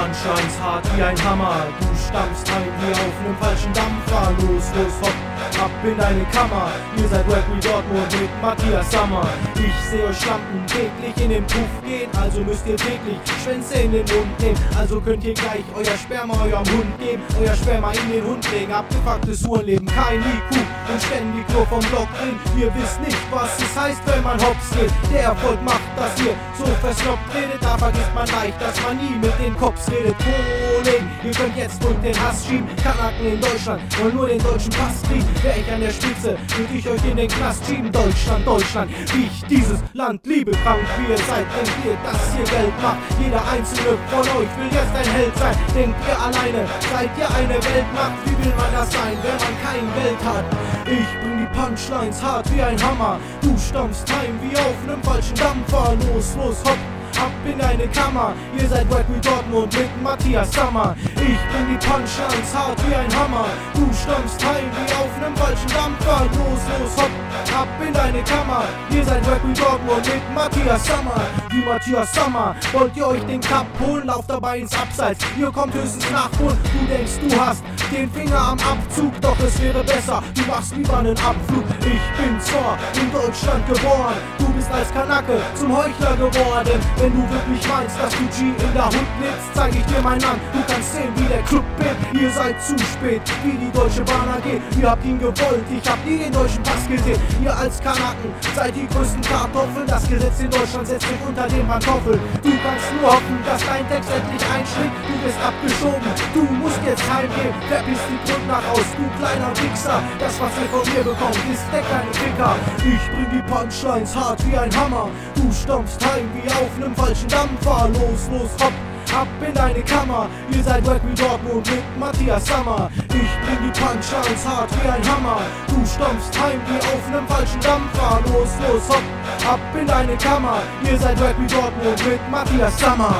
Punchlines hart wie ein Hammer. Du stammst ein wie auf nem falschen Dampfer. Los, los, hopp, ab in deine Kammer. Ihr seid Wack wie Dortmund mit Matthias Sammer. Ich seh euch Schlampen täglich in den Puff gehen, also müsst ihr täglich Schwänze in den Mund nehmen. Also könnt ihr gleich euer Sperma eurem Hund geben, euer Sperma in den Hund legen. Abgefucktes Hurenleben, kein IQ und ständig nur vom Block drin. Ihr wisst nicht, was es heißt, wenn man hops geht. Der Erfolg macht, dass ihr so versnoppt redet, da vergisst man leicht, dass man nie mit den Cops redet. Kollegen, ihr könnt jetzt ruhig den Hass schieben. Kanaken in Deutschland wollen nur den deutschen Pass kriegen. Wär ich an der Spitze, würd ich euch in den Knast schieben. Deutschland, Deutschland, wie ich dieses Land liebe. Krank wie ihr seid, denkt ihr, dass ihr Geld macht. Jeder einzelne von euch will jetzt ein Held sein. Denkt ihr alleine, seid ihr eine Weltmacht? Wie will man das sein, wenn man kein Geld hat? Ich bring die Punchlines hart wie ein Hammer. Du stammst heim wie auf nem falschen Dampfer. Los, los, hopp, ab in deine Kammer. Ihr seid Wack wie Dortmund mit Matthias Sammer. Ich bring die Punchlines hart wie ein Hammer. Du stammst heim wie auf nem falschen Dampfer. Los, los, hopp, ab in deine Kammer. Ihr seid Wack wie Dortmund mit Matthias Sammer. Wie Matthias Sammer wollt ihr euch den Cup holen, lauft dabei ins Abseits. Ihr kommt höchstens nachholen. Du denkst, du hast den Finger am Abzug, doch es wäre besser, du machst lieber einen Abflug. Ich bin zwar in Deutschland geboren, du bist als Kanake zum Heuchler geworden. Wenn du wirklich meinst, dass du G in der Hut lebst, zeig ich dir mein Land. Du kannst sehen, wie der Club bebt. Ihr seid zu spät, wie die Deutsche Bahn AG. Ihr habt ihn gewollt, ich hab nie den deutschen Pass gesehen. Ihr als Kanaken seid die größten Kartoffeln. Das Gesetz in Deutschland setzt sich unter den Pantoffel. Du kannst nur hoffen, dass dein Text endlich einschlägt. Du bist abgeschoben, du musst jetzt heimgehen. Verpiss die Grund nach aus, du kleiner Wichser. Das, was ihr von mir bekommt, ist der kleine Ficker. Ich bring die Punchlines hart wie ein Hammer. Du stampfst heim wie auf nem falschen Dampfer. Los, los, hopp, ab in deine Kammer. Ihr seid Wack wie Dortmund mit Matthias Sammer. Ich bring die Punchlines hart wie ein Hammer. Du stampfst heim wie auf nem falschen Dampfer. Los, los, hopp, ab in deine Kammer. Ihr seid Wack wie Dortmund mit Matthias Sammer.